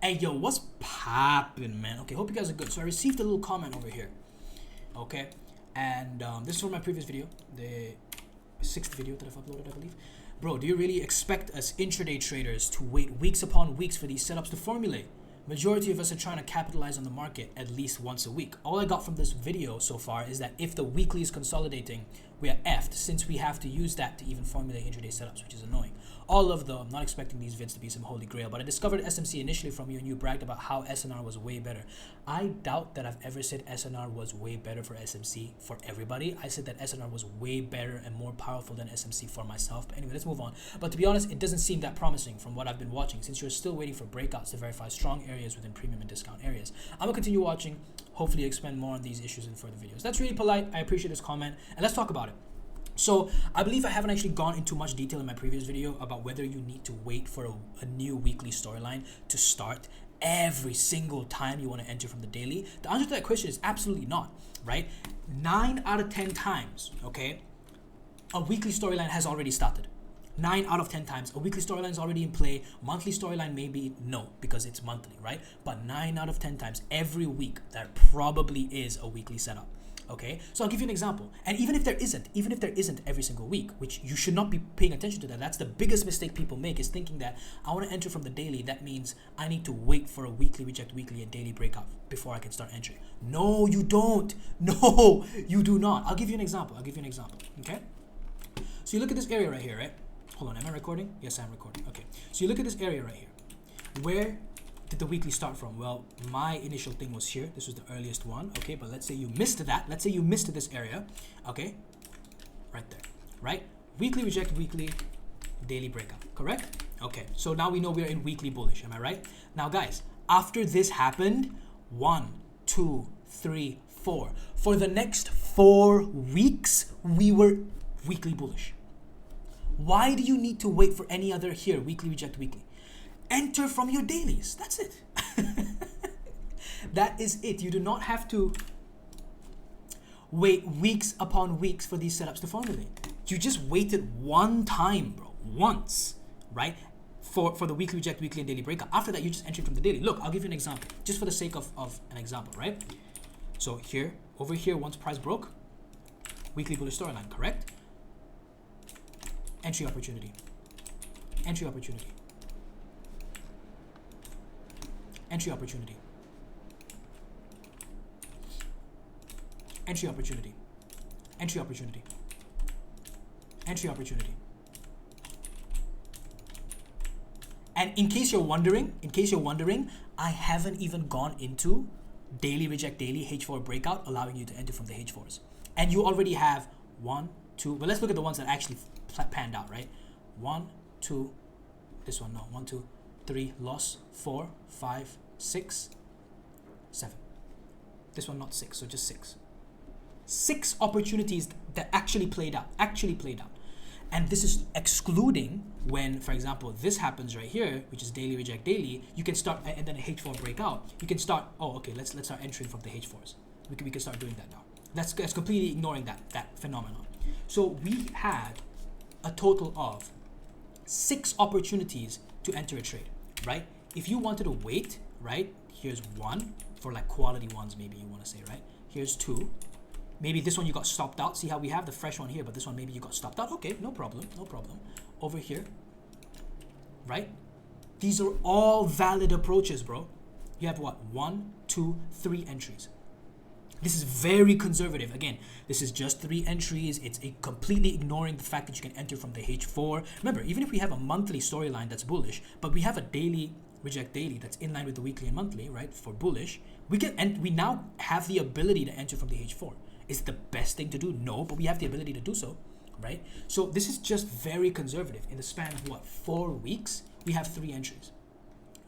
Hey, yo, what's poppin', man? Okay, hope you guys are good. So I received a little comment over here, okay? And this is from my previous video, the 6th video that I've uploaded, I believe. Bro, do you really expect us intraday traders to wait weeks upon weeks for these setups to formulate? Majority of us are trying to capitalize on the market at least once a week. All I got from this video so far is that if the weekly is consolidating, we are effed since we have to use that to even formulate intraday setups, which is annoying. All of them, I'm not expecting these vids to be some holy grail, but I discovered SMC initially from you and you bragged about how SNR was way better. I doubt that I've ever said SNR was way better for SMC for everybody. I said that SNR was way better and more powerful than SMC for myself. But anyway, let's move on. But to be honest, it doesn't seem that promising from what I've been watching since you're still waiting for breakouts to verify strong areas within premium and discount areas. I'm gonna continue watching, hopefully expand more on these issues in further videos. That's really polite. I appreciate this comment and let's talk about it. So I believe I haven't actually gone into much detail in my previous video about whether you need to wait for a new weekly storyline to start every single time you want to enter from the daily. The answer to that question is absolutely not, right? 9 out of 10 times, okay, a weekly storyline has already started. 9 out of 10 times, a weekly storyline is already in play. Monthly storyline maybe no, because it's monthly, right? But 9 out of 10 times every week, there probably is a weekly setup. Okay, so I'll give you an example. And even if there isn't every single week, which you should not be paying attention to that. That's the biggest mistake people make, is thinking that I want to enter from the daily. That means I need to wait for a weekly reject weekly and daily breakout before I can start entering. No, you don't. No, you do not. I'll give you an example. Okay. So you look at this area right here, right? Hold on, am I recording? Yes, I'm recording. Okay. So you look at this area right here. Where did the weekly start from? Well, my initial thing was here. This was the earliest one, okay? But let's say you missed that. Let's say you missed this area, okay? Right there, right? Weekly reject weekly, daily breakout, correct? Okay, so now we know we are in weekly bullish, am I right? Now, guys, after this happened, 1, 2, 3, 4. For the next 4 weeks, we were weekly bullish. Why do you need to wait for any other here, weekly reject weekly? Enter from your dailies. That's it. That is it. You do not have to wait weeks upon weeks for these setups to formulate. You just waited one time, bro. Once, right? For the weekly reject weekly and daily breakout. After that, you just enter from the daily. Look, I'll give you an example. Just for the sake of an example, right? So here, over here, once price broke, weekly bullish storyline, correct? Entry opportunity. Entry opportunity. Entry opportunity. Entry opportunity. Entry opportunity. Entry opportunity. And in case you're wondering, I haven't even gone into daily reject daily H4 breakout, allowing you to enter from the H4s. And you already have 1, 2, but let's look at the ones that actually panned out, right? 1, 2, this one, no, 1, 2, 3, loss, 4, 5, 6, 7. This one not 6, so just 6. 6 opportunities that actually played out. And this is excluding when, for example, this happens right here, which is daily reject daily. You can start, and then a H4 breakout. You can start, oh, okay, let's start entering from the H4s. We can start doing that now. That's completely ignoring that phenomenon. So we had a total of 6 opportunities to enter a trade, right? If you wanted to wait, right, here's 1 for like quality ones, maybe you want to say, right? Here's 2. Maybe this one you got stopped out. See how we have the fresh one here, but this one maybe you got stopped out. Okay, no problem. Over here, right? These are all valid approaches, bro. You have what? 1, 2, 3 entries. This is very conservative. Again, this is just 3 entries. It's completely ignoring the fact that you can enter from the H4. Remember, even if we have a monthly storyline that's bullish, but we have a daily reject daily that's in line with the weekly and monthly, right? For bullish, we now have the ability to enter from the H4. Is it the best thing to do? No, but we have the ability to do so, right? So this is just very conservative. In the span of what, 4 weeks, we have 3 entries.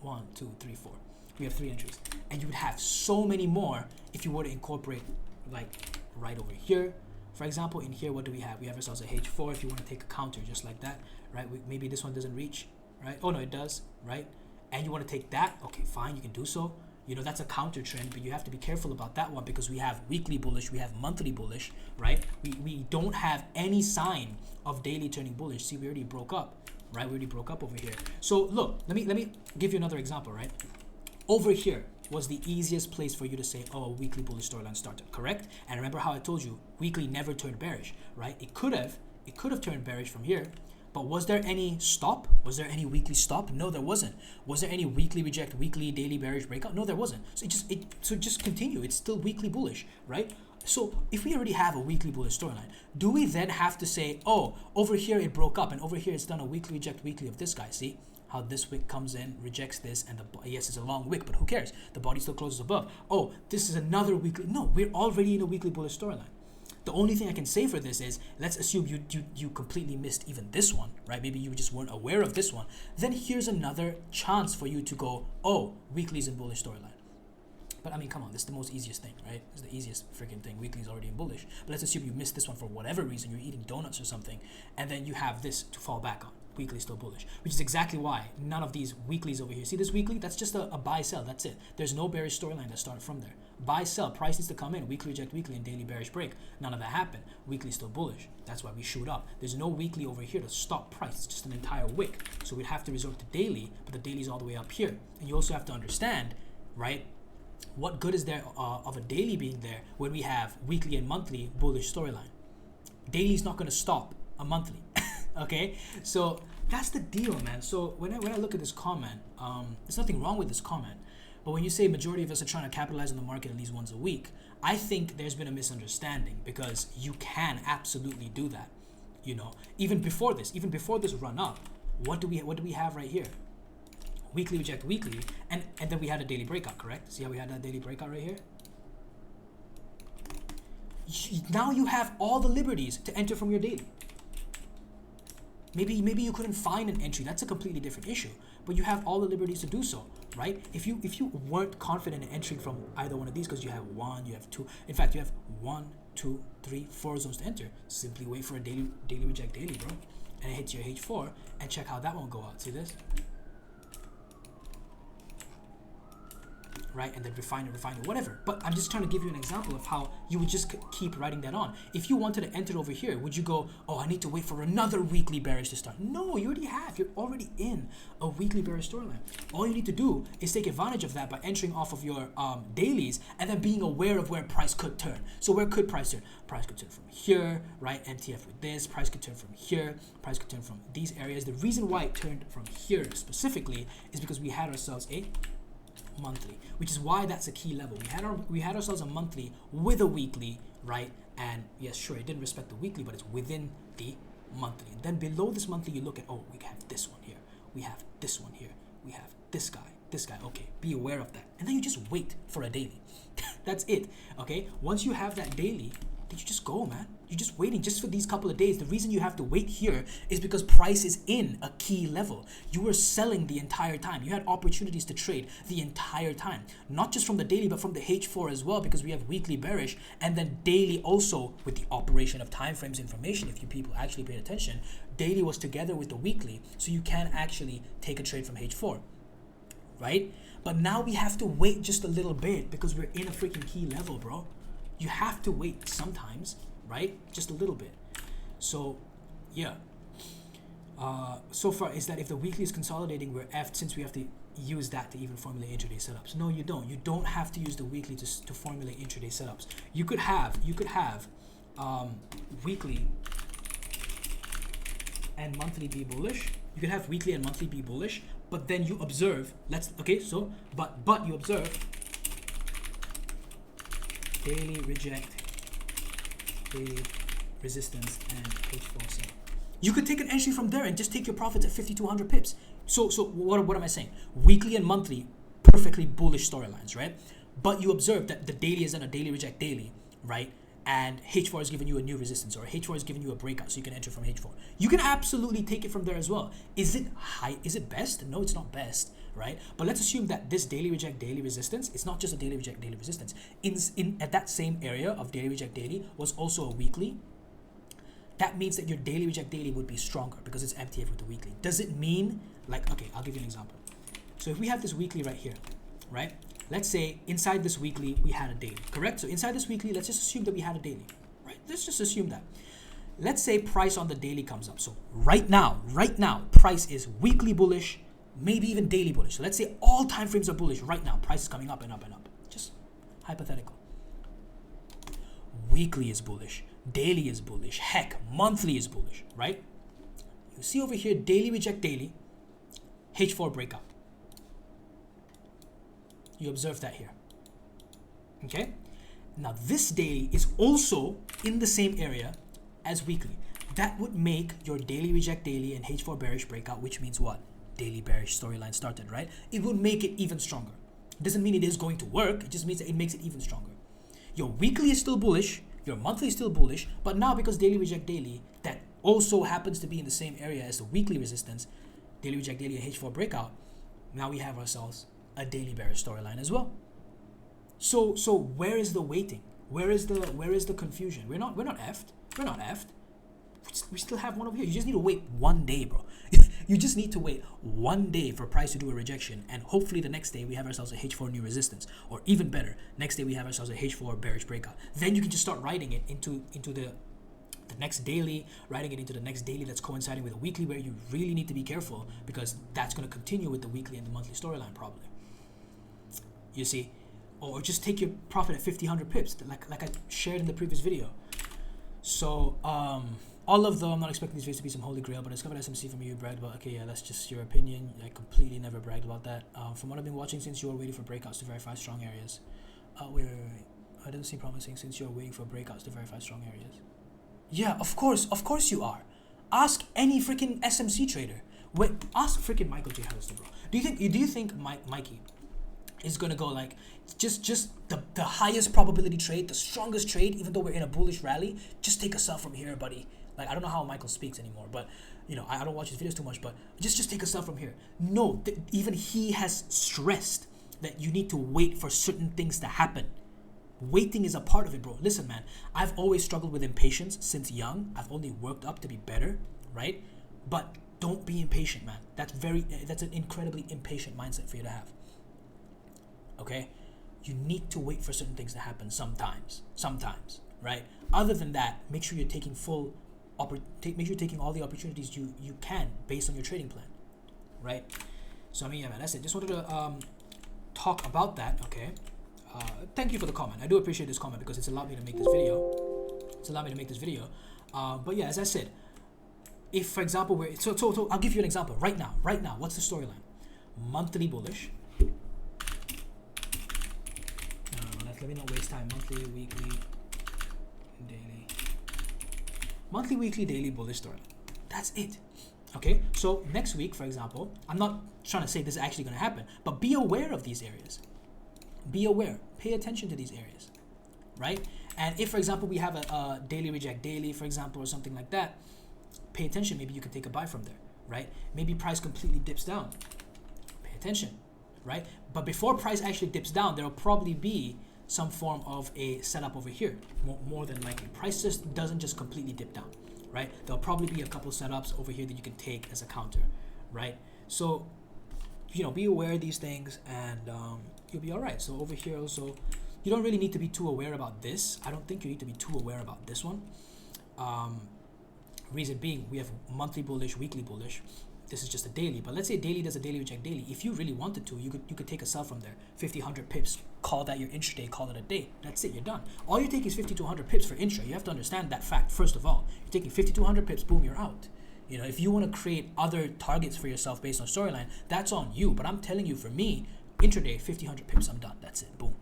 1, 2, 3, 4. We have 3 entries, and you would have so many more if you were to incorporate, like right over here. For example, in here, what do we have? We have ourselves a H4. If you want to take a counter just like that, right? Maybe this one doesn't reach, right? Oh no, it does, right? And you want to take that? Okay, fine, you can do so. You know, that's a counter trend, but you have to be careful about that one because we have weekly bullish, we have monthly bullish, right? We don't have any sign of daily turning bullish. See, we already broke up, right? We already broke up over here. So look, let me give you another example, right? over here was the easiest place for you to say, oh, a weekly bullish storyline started, correct? And remember how I told you, weekly never turned bearish, right? It could have turned bearish from here, but was there any stop? Was there any weekly stop? No, there wasn't. Was there any weekly reject, weekly, daily bearish breakout? No, there wasn't. So just continue. It's still weekly bullish, right? So if we already have a weekly bullish storyline, do we then have to say, oh, over here it broke up and over here it's done a weekly reject weekly of this guy? See how this wick comes in, rejects this, and yes, it's a long wick, but who cares? The body still closes above. Oh, this is another weekly. No, we're already in a weekly bullish storyline. The only thing I can say for this is, let's assume you completely missed even this one, right? Maybe you just weren't aware of this one. Then here's another chance for you to go, oh, weekly's in bullish storyline. But I mean, come on, this is the most easiest thing, right? It's the easiest freaking thing. Weekly's already in bullish. But let's assume you missed this one for whatever reason. You're eating donuts or something, and then you have this to fall back on. Weekly still bullish, which is exactly why none of these weeklies over here. See this weekly? That's just a buy sell. That's it. There's no bearish storyline that started from there. Buy sell. Price needs to come in. Weekly reject weekly and daily bearish break. None of that happened. Weekly still bullish. That's why we shoot up. There's no weekly over here to stop price. It's just an entire wick. So we'd have to resort to daily, but the daily's all the way up here. And you also have to understand, right? What good is there of a daily being there when we have weekly and monthly bullish storyline? Daily's not going to stop a monthly. Okay, so that's the deal, man. So when I look at this comment, there's nothing wrong with this comment, but when you say majority of us are trying to capitalize on the market at least once a week, I think there's been a misunderstanding, because you can absolutely do that. You know, even before this run up, what do we have right here? Weekly reject weekly, and then we had a daily breakout, correct? See how we had that daily breakout right here? Now you have all the liberties to enter from your daily. Maybe you couldn't find an entry. That's a completely different issue. But you have all the liberties to do so, right? If you weren't confident in entering from either one of these, because you have one, you have two. In fact, you have 1, 2, 3, 4 zones to enter. Simply wait for a daily reject daily, bro, and it hits your H4, and check how that one go out. See this? Right, and then refine it, whatever. But I'm just trying to give you an example of how you would just keep writing that on. If you wanted to enter over here, would you go, oh, I need to wait for another weekly bearish to start? No, you already have. You're already in a weekly bearish storyline. All you need to do is take advantage of that by entering off of your dailies and then being aware of where price could turn. So where could price turn? Price could turn from here, right? MTF with this. Price could turn from here. Price could turn from these areas. The reason why it turned from here specifically is because we had ourselves a monthly, which is why that's a key level. We had ourselves a monthly with a weekly, right? And yes, sure, it didn't respect the weekly, but it's within the monthly. And then below this monthly, you look at, oh, we have this one here, we have this one here, we have this guy. Okay, be aware of that, and then you just wait for a daily. That's it. Okay, once you have that daily, then you just go, man. You're just waiting just for these couple of days. The reason you have to wait here is because price is in a key level. You were selling the entire time. You had opportunities to trade the entire time, not just from the daily, but from the H4 as well, because we have weekly bearish and then daily also with the operation of time frames information. If you people actually paid attention, daily was together with the weekly, so you can actually take a trade from H4, right? But now we have to wait just a little bit because we're in a freaking key level, bro. You have to wait sometimes, right? Just a little bit. So, yeah. So far is that if the weekly is consolidating, we're F'd, since we have to use that to even formulate intraday setups. No, you don't. You don't have to use the weekly to formulate intraday setups. You could have weekly and monthly be bullish. You could have weekly and monthly be bullish, but then you observe. But you observe daily reject, daily resistance, and H4 sell. You could take an entry from there and just take your profits at 50 to 100 pips. So what am I saying? Weekly and monthly, perfectly bullish storylines, right? But you observe that the daily is in a daily reject daily, right? And H4 is giving you a new resistance, or H4 is giving you a breakout, so you can enter from H4. You can absolutely take it from there as well. Is it high? Is it best? No, it's not best, right? But let's assume that this daily reject daily resistance, it's not just a daily reject daily resistance. At that same area of daily reject daily was also a weekly. That means that your daily reject daily would be stronger because it's MTF with the weekly. Does it mean, like, okay, I'll give you an example. So if we have this weekly right here, right? Let's say inside this weekly, we had a daily, correct? So inside this weekly, let's just assume that we had a daily, right? Let's just assume that. Let's say price on the daily comes up. So right now, price is weekly bullish, maybe even daily bullish. So let's say all time frames are bullish right now. Price is coming up and up and up. Just hypothetical. Weekly is bullish. Daily is bullish. Heck, monthly is bullish, right? You see over here, daily reject daily, H4 breakout. You observe that here. Okay? Now this daily is also in the same area as weekly. That would make your daily reject daily and H4 bearish breakout, which means what? Daily bearish storyline started, right? It would make it even stronger. It doesn't mean it is going to work. It just means that it makes it even stronger. Your weekly is still bullish. Your monthly is still bullish. But now because daily reject daily, that also happens to be in the same area as the weekly resistance, daily reject daily and H4 breakout, now we have ourselves a daily bearish storyline as well. So where is the waiting? Where is the confusion? We're not effed. We're not effed. We still have one over here. You just need to wait one day, bro. You just need to wait one day for price to do a rejection, and hopefully the next day we have ourselves a H4 new resistance, or even better, next day we have ourselves a H4 bearish breakout. Then you can just start writing it into the next daily, writing it into the next daily that's coinciding with a weekly, where you really need to be careful because that's going to continue with the weekly and the monthly storyline probably. You see, or just take your profit at 50, 100 pips, like I shared in the previous video. So although I'm not expecting these videos to be some holy grail, but I discovered SMC from you, bragged about. Okay, yeah, that's just your opinion. I completely never bragged about that. From what I've been watching, since you are waiting for breakouts to verify strong areas. Wait. I don't seem promising since you are waiting for breakouts to verify strong areas. Yeah, of course you are. Ask any freaking SMC trader. Wait, ask freaking Michael J. Harrison, bro. Do you think Mikey is gonna go like just the highest probability trade, the strongest trade, even though we're in a bullish rally? Just take a sell from here, buddy. Like, I don't know how Michael speaks anymore, but you know, I don't watch his videos too much, but just take a sell from here. No, even he has stressed that you need to wait for certain things to happen. Waiting is a part of it, bro. Listen, man, I've always struggled with impatience since young. I've only worked up to be better, right? But don't be impatient, man. That's an incredibly impatient mindset for you to have. Okay? You need to wait for certain things to happen sometimes, right? Other than that, make sure you're taking make sure you're taking all the opportunities you can based on your trading plan, right? So I mean, yeah, man, that's it. Just wanted to talk about that. Okay. Thank you for the comment. I do appreciate this comment because it's allowed me to make this video. But yeah, as I said, if for example so I'll give you an example right now. What's the storyline? Monthly bullish. Let me not waste time. Monthly, weekly, daily. Monthly, weekly, daily bullish storyline. That's it. Okay, so next week, for example, I'm not trying to say this is actually going to happen, but be aware of these areas. Be aware. Pay attention to these areas, right? And if, for example, we have a daily reject daily, for example, or something like that, pay attention. Maybe you can take a buy from there, right? Maybe price completely dips down. Pay attention, right? But before price actually dips down, there will probably be some form of a setup over here, more than likely. Price just doesn't just completely dip down, right? There'll probably be a couple setups over here that you can take as a counter, right? So, you know, be aware of these things, and you'll be all right. So over here also, you don't really need to be too aware about this. I don't think you need to be too aware about this one. Reason being, we have monthly bullish, weekly bullish. This is just a daily, but let's say daily does a daily reject daily. If you really wanted to, you could take a sell from there, 50, 100 pips, call that your intraday, call it a day. That's it, you're done. All you take is 50 to 100 pips for intra. You have to understand that fact first of all. You're taking 50 to 100 pips, boom, you're out. You know, if you want to create other targets for yourself based on storyline, that's on you. But I'm telling you, for me, intraday, 50, 100 pips, I'm done. That's it, boom.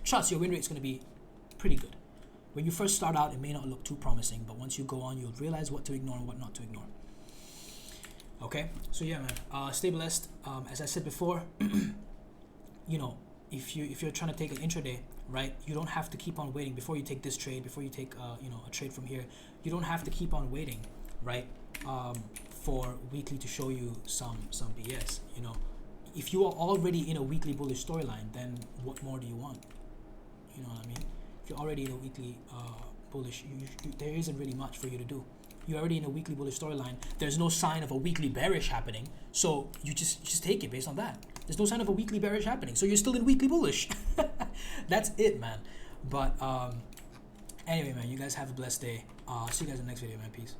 Trust, your win rate's going to be pretty good. When you first start out, it may not look too promising, but once you go on, you'll realize what to ignore and what not to ignore. Okay, so yeah, man, stay blessed. As I said before, you know, if you're trying to take an intraday, right, you don't have to keep on waiting before you take this trade, before you take you know, a trade from here. You don't have to keep on waiting, right, for weekly to show you some BS. You know, if you are already in a weekly bullish storyline, then what more do you want? You know what I mean? If you're already in a weekly bullish, there isn't really much for you to do. You're already in a weekly bullish storyline. There's no sign of a weekly bearish happening, so you just take it based on that. There's no sign of a weekly bearish happening, so you're still in weekly bullish. That's it, man. But anyway, man, you guys have a blessed day. See you guys in the next video, man. Peace.